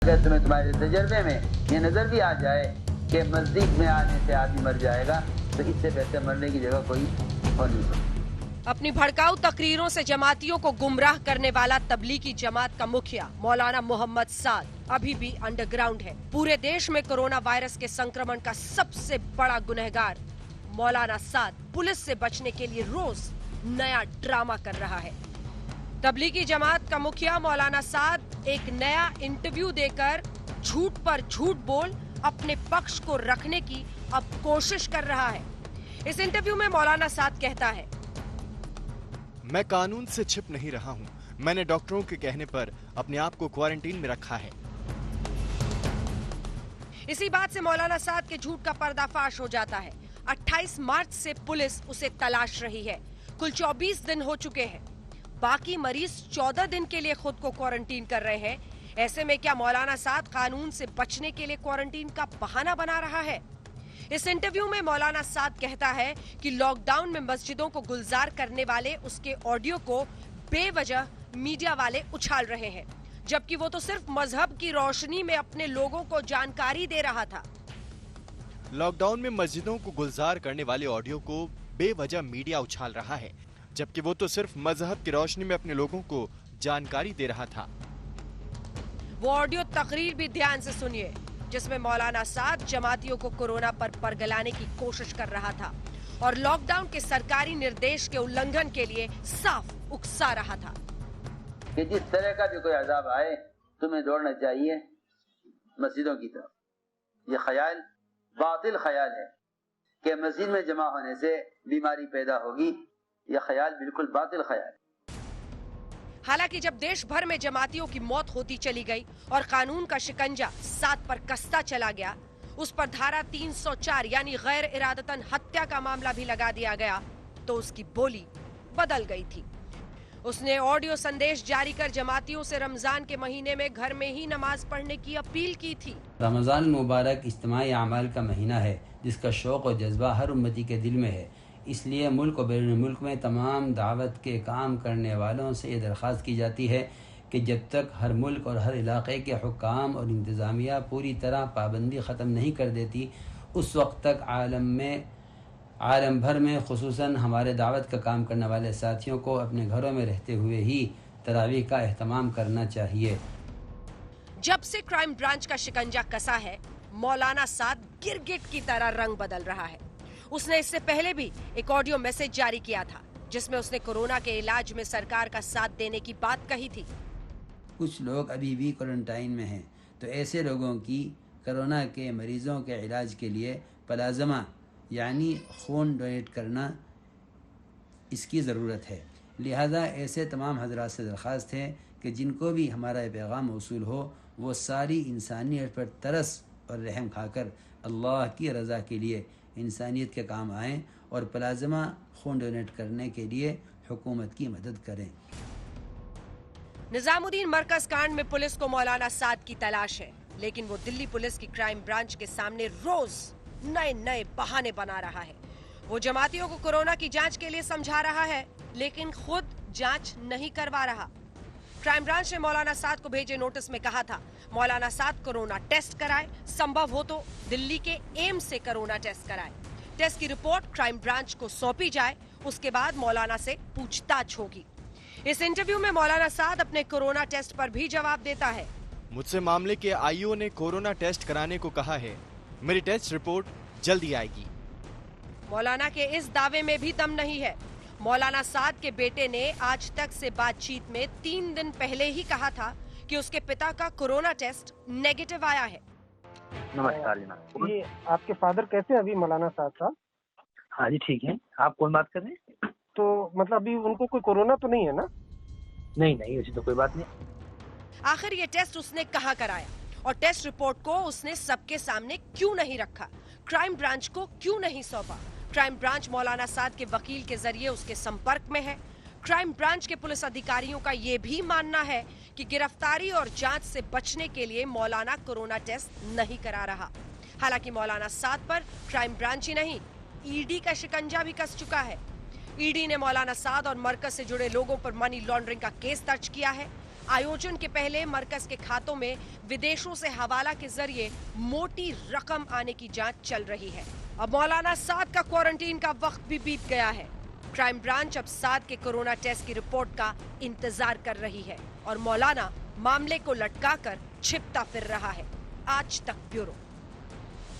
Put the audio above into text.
अगर तुम्हें तुम्हारे तजर्बे में ये नजर भी आ जाए कि मस्जिद में आने से आदमी मर जाएगा, तो इससे बेहतर मरने की जगह कोई हो नहीं सकती। अपनी भड़काऊ तकरीरों से जमातियों को गुमराह करने वाला तबलीगी जमात का मुखिया मौलाना मोहम्मद साद अभी भी अंडरग्राउंड है। पूरे देश में कोरोना वायरस के संक्रमण का सबसे बड़ा गुनहगार मौलाना साद पुलिस से बचने के लिए रोज नया ड्रामा कर रहा है। तबलीगी जमात का मुखिया मौलाना साद एक नया इंटरव्यू देकर झूठ पर झूठ बोल अपने पक्ष को रखने की अब कोशिश कर रहा है। इस इंटरव्यू में मौलाना साद कहता है, मैं कानून से छिप नहीं रहा हूं। मैंने डॉक्टरों के कहने पर अपने आप को क्वारंटीन में रखा है। इसी बात से मौलाना साद के झूठ का पर्दाफाश हो जाता है। 28 मार्च से पुलिस उसे तलाश रही है। कुल 24 दिन हो चुके हैं। बाकी मरीज 14 दिन के लिए खुद को क्वारंटीन कर रहे हैं। ऐसे में क्या मौलाना साद कानून से बचने के लिए क्वारंटीन का बहाना बना रहा है? इस इंटरव्यू में मौलाना साद कहता है कि लॉकडाउन में मस्जिदों को गुलजार करने वाले उसके ऑडियो को बेवजह मीडिया वाले उछाल रहे हैं, जबकि वो तो सिर्फ मजहब की रोशनी में अपने लोगों को जानकारी दे रहा था। लॉकडाउन में मस्जिदों को गुलजार करने वाले ऑडियो को बेवजह मीडिया उछाल रहा है, जबकि वो तो सिर्फ मजहब की रोशनी में अपने लोगों को जानकारी दे रहा था। वो ऑडियो तकरीर भी ध्यान से सुनिए, जिसमें मौलाना साद जमातियों को कोरोना पर परगलाने की कोशिश कर रहा था और लॉकडाउन के सरकारी निर्देश के उल्लंघन के लिए साफ उकसा रहा था कि जिस तरह का भी कोई अजाब आए, तुम्हें दौड़ना चाहिए मस्जिदों की तरफ। ये ख्याल बातिल ख्याल है कि मस्जिद में जमा होने से बीमारी पैदा होगी। यह ख्याल बिल्कुल बातिल ख्याल है। हालांकि जब देश भर में जमातियों की मौत होती चली गई और कानून का शिकंजा साद पर कसता चला गया, उस पर धारा 304 यानी गैर इरादतन हत्या का मामला भी लगा दिया गया, तो उसकी बोली बदल गई थी। उसने ऑडियो संदेश जारी कर जमातियों से रमजान के महीने में घर में ही नमाज पढ़ने की अपील की थी। रमजान मुबारक इज्तिमाई अमाल का महीना है, जिसका शौक़ और जज्बा हर उम्मती के दिल में है। इसलिए मुल्क और बैरून मुल्क में तमाम दावत के काम करने वालों से ये दरख्वास्त की जाती है कि जब तक हर मुल्क और हर इलाके के हुक्काम और इंतज़ामिया पूरी तरह पाबंदी ख़त्म नहीं कर देती, उस वक्त तक आलम भर में खुसूसन हमारे दावत का काम करने वाले साथियों को अपने घरों में रहते हुए ही तरावीह का एहतमाम करना चाहिए। जब से क्राइम ब्रांच का शिकंजा कसा है, मौलाना साद गिरगिट की तरह रंग बदल रहा है। उसने इससे पहले भी एक ऑडियो मैसेज जारी किया था, जिसमें उसने कोरोना के इलाज में सरकार का साथ देने की बात कही थी। कुछ लोग अभी भी क्वारंटाइन में हैं, तो ऐसे लोगों की कोरोना के मरीजों के इलाज के लिए प्लाज्मा यानी खून डोनेट करना इसकी ज़रूरत है। लिहाजा ऐसे तमाम हजरात से दरख्वास्त है कि जिनको भी हमारा पैगाम मौसूल हो, वो सारी इंसानियत पर तरस और रहम खाकर अल्लाह की रज़ा के लिए इंसानियत के काम आएँ और प्लाज्मा खून डोनेट करने के लिए हुकूमत की मदद करें। निजामुद्दीन मरकज कांड में पुलिस को मौलाना साद की तलाश है, लेकिन वो दिल्ली पुलिस की क्राइम ब्रांच के सामने रोज नए नए बहाने बना रहा है। वो जमातियों को कोरोना की जांच के लिए समझा रहा है, लेकिन खुद जांच नहीं करवा रहा। क्राइम ब्रांच ने मौलाना साद को भेजे नोटिस में कहा था, मौलाना साद कोरोना टेस्ट कराए, संभव हो तो दिल्ली के एम्स से कोरोना टेस्ट कराए। टेस्ट की रिपोर्ट क्राइम ब्रांच को सौंपी जाए, उसके बाद मौलाना से पूछताछ होगी। इस इंटरव्यू में मौलाना साद अपने कोरोना टेस्ट पर भी जवाब देता है। मुझसे मामले के आईओ ने कोरोना टेस्ट कराने को कहा है। मेरी टेस्ट रिपोर्ट जल्दी आएगी। मौलाना के इस दावे में भी दम नहीं है। मौलाना साद के बेटे ने आज तक से बातचीत में 3 दिन पहले ही कहा था कि उसके पिता का कोरोना टेस्ट नेगेटिव आया है। नमस्कार जनाब। ये आपके फादर कैसे अभी मौलाना साहब साहब? हाँ जी ठीक है। आप कौन बात कर रहे हैं? तो मतलब अभी उनको कोई कोरोना तो नहीं है ना? नहीं नहीं, ऐसी तो कोई बात नहीं। आखिर ये टेस्ट उसने कहाँ कराया और टेस्ट रिपोर्ट को उसने सबके सामने क्यों नहीं रखा? क्राइम ब्रांच को क्यों नहीं सौंपा? क्राइम ब्रांच मौलाना साद के वकील के जरिए उसके संपर्क में है। क्राइम ब्रांच के पुलिस अधिकारियों का ये भी मानना है कि गिरफ्तारी और जांच से बचने के लिए मौलाना कोरोना टेस्ट नहीं करा रहा। हालांकि मौलाना साद पर क्राइम ब्रांच ही नहीं, ईडी का शिकंजा भी कस चुका है। ईडी ने मौलाना साद और मरकज से जुड़े लोगों पर मनी लॉन्ड्रिंग का केस दर्ज किया है। आयोजन के पहले मरकज के खातों में विदेशों से हवाला के जरिए मोटी रकम आने की जांच चल रही है। अब मौलाना साद का क्वारंटीन का वक्त भी बीत गया है। क्राइम ब्रांच अब साद के कोरोना टेस्ट की रिपोर्ट का इंतजार कर रही है और मौलाना मामले को लटकाकर छिपता फिर रहा है। आज तक ब्यूरो।